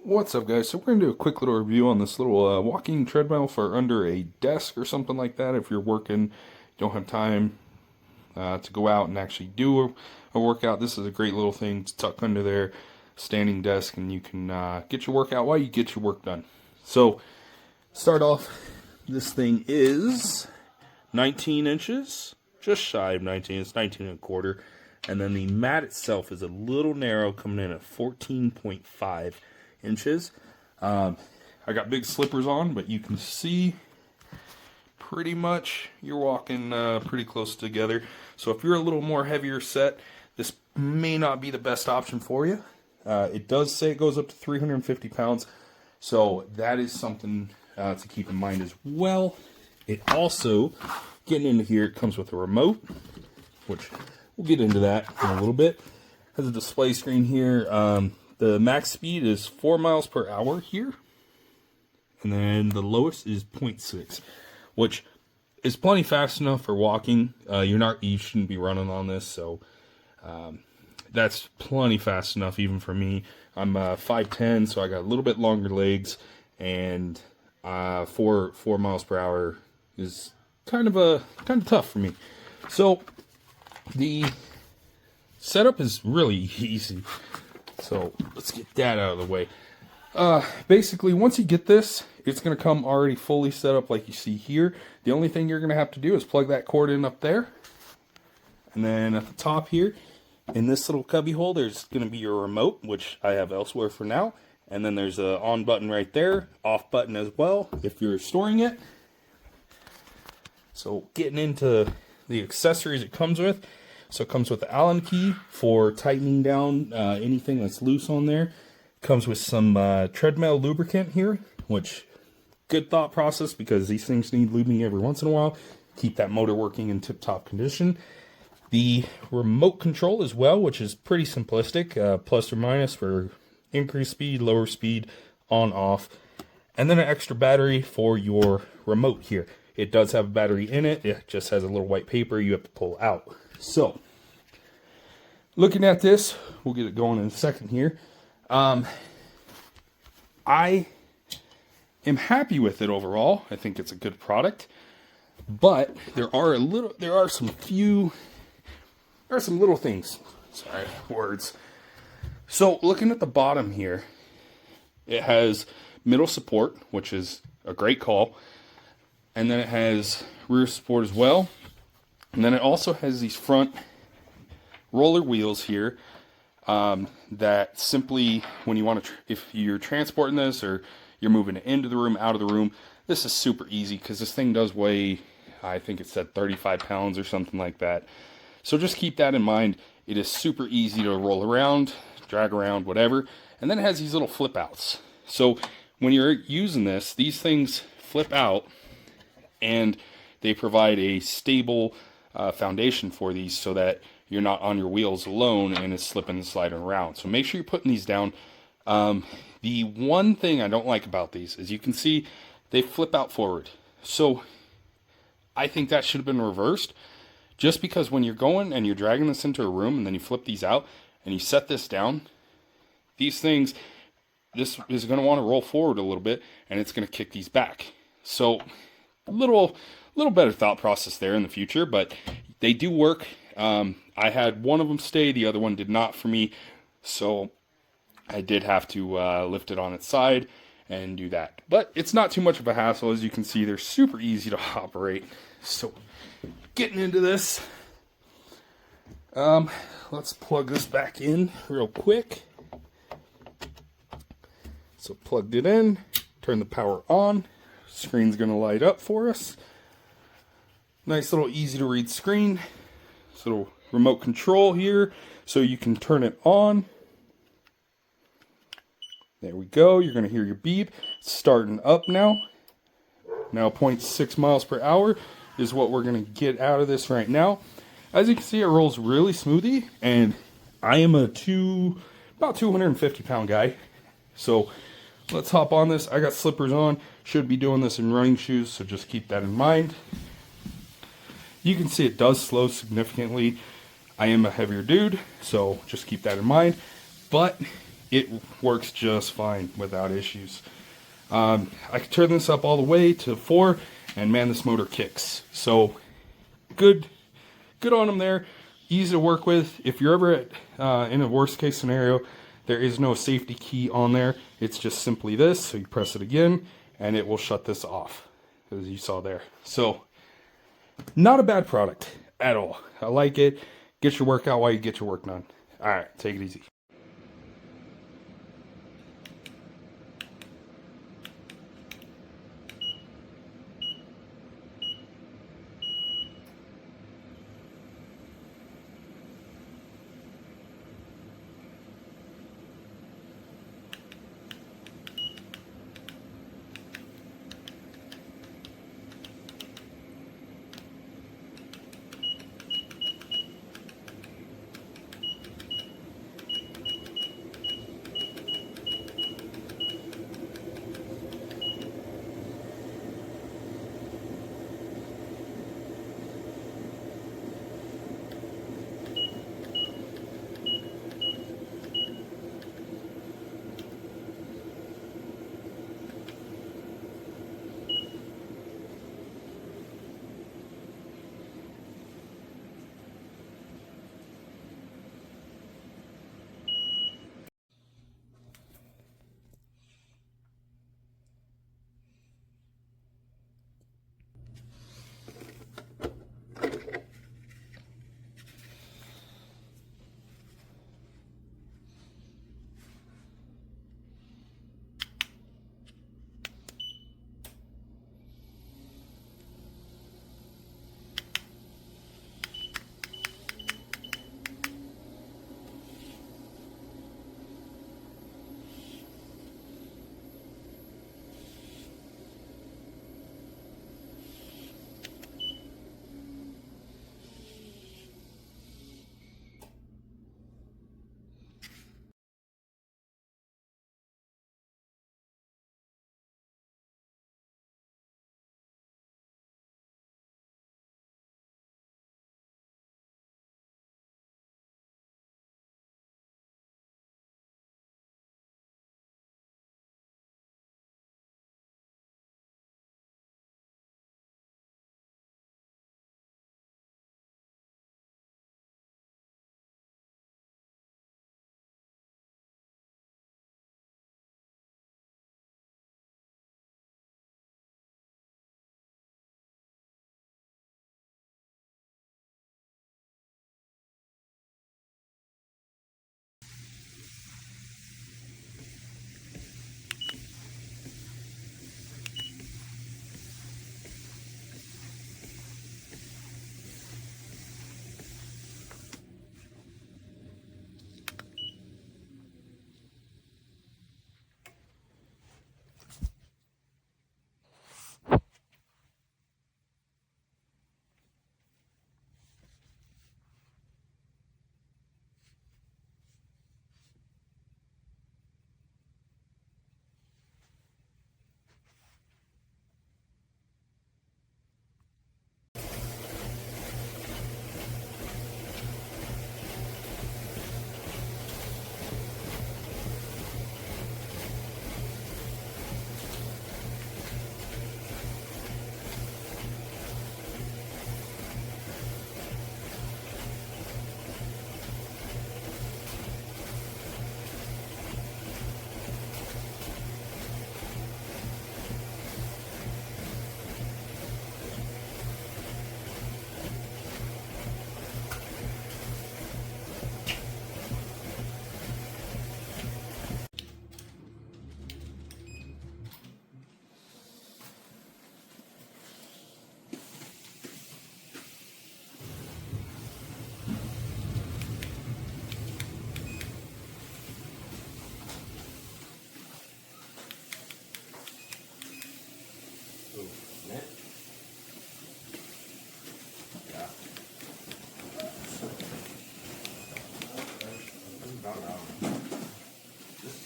What's up, guys? So we're going to do a quick little review on this little walking treadmill for under a desk or something like that. If you're working, don't have time to go out and actually do a workout, this is a great little thing to tuck under there, standing desk, and you can get your workout while you get your work done. So, start off, this thing is 19 inches, just shy of 19, it's 19 and a quarter. And then the mat itself is a little narrow, coming in at 14.5 inches. I got big slippers on, but you can see pretty much you're walking pretty close together. So if you're a little more heavier set, this may not be the best option for you. It does say it goes up to 350 pounds, so that is something to keep in mind as well. It also, getting into here, it comes with a remote, which we'll get into that in a little bit. Has a display screen here. The max speed is 4 miles per hour here. And then the lowest is 0.6, which is plenty fast enough for walking. You shouldn't be running on this, so that's plenty fast enough even for me. I'm 5'10", so I got a little bit longer legs, and 4 miles per hour is kind of tough for me. So the setup is really easy. So let's get that out of the way. Basically, once you get this, it's going to come already fully set up like you see here. The only thing you're going to have to do is plug that cord in up there. And then at the top here, in this little cubby hole, there's going to be your remote, which I have elsewhere for now. And then there's a on button right there, off button as well, if you're storing it. So getting into the accessories it comes with. So it comes with the Allen key for tightening down anything that's loose on there. Comes with some Treadmill lubricant here, which, good thought process, because these things need lubing every once in a while. Keep that motor working in tip-top condition. The remote control as well, which is pretty simplistic, plus or minus for increased speed, lower speed, on, off. And then an extra battery for your remote here. It does have a battery in it. It just has a little white paper you have to pull out. So, looking at this, we'll get it going in a second here. I am happy with it overall. I think it's a good product, but there are some little things. Sorry, words. So, looking at the bottom here, it has middle support, which is a great call, and then it has rear support as well. And then it also has these front roller wheels here that simply, when you want to, if you're transporting this or you're moving it into the room, out of the room, this is super easy because this thing does weigh, I think it said 35 pounds or something like that. So just keep that in mind. It is super easy to roll around, drag around, whatever. And then it has these little flip outs. So when you're using this, these things flip out and they provide a stable foundation for these so that you're not on your wheels alone and it's slipping and sliding around. So make sure you're putting these down. The one thing I don't like about these is you can see they flip out forward. So I think that should have been reversed, just because when you're going and you're dragging this into a room and then you flip these out and you set this down, these things, this is going to want to roll forward a little bit and it's going to kick these back. So a little better thought process there in the future, but they do work. I had one of them stay, the other one did not for me, so I did have to lift it on its side and do that. But it's not too much of a hassle. As you can see, they're super easy to operate. So getting into this, let's plug this back in real quick. So plugged it in, turn the power on, screen's going to light up for us. Nice little easy to read screen. This little remote control here, so you can turn it on. There we go. You're going to hear your beep. It's starting up now. Now 0.6 miles per hour is what we're going to get out of this right now. As you can see, it rolls really smoothly, and I am about 250 pound guy. So let's hop on this. I got slippers on. Should be doing this in running shoes, so just keep that in mind. You can see it does slow significantly. I am a heavier dude, so just keep that in mind. But it works just fine without issues. I can turn this up all the way to 4, and man, this motor kicks. So good on them there. Easy to work with. If you're ever in a worst case scenario, there is no safety key on there. It's just simply this. So you press it again, and it will shut this off, as you saw there. So not a bad product at all. I like it. Get your workout while you get your work done. All right, take it easy.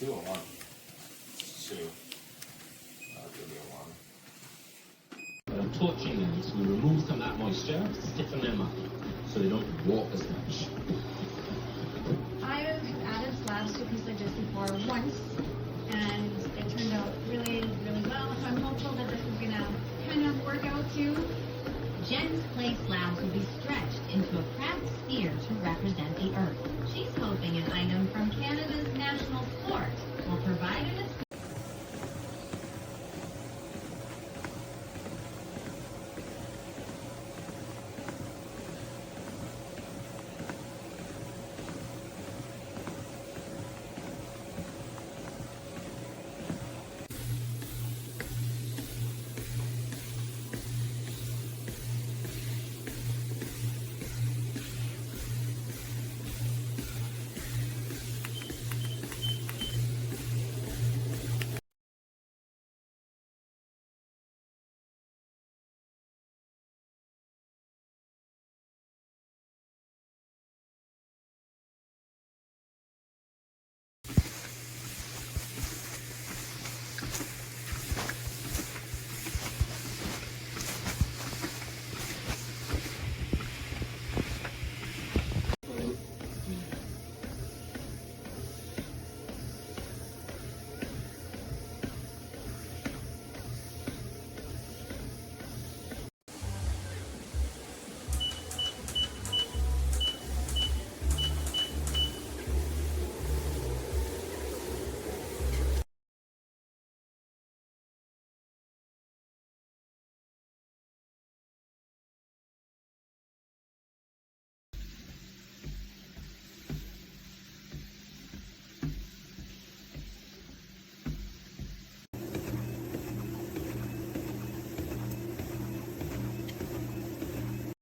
Two or one? Two. Give me a one. Torching them to remove some of that moisture, stiffen them up, so they don't warp as much. I have added labs took me suggested for once, and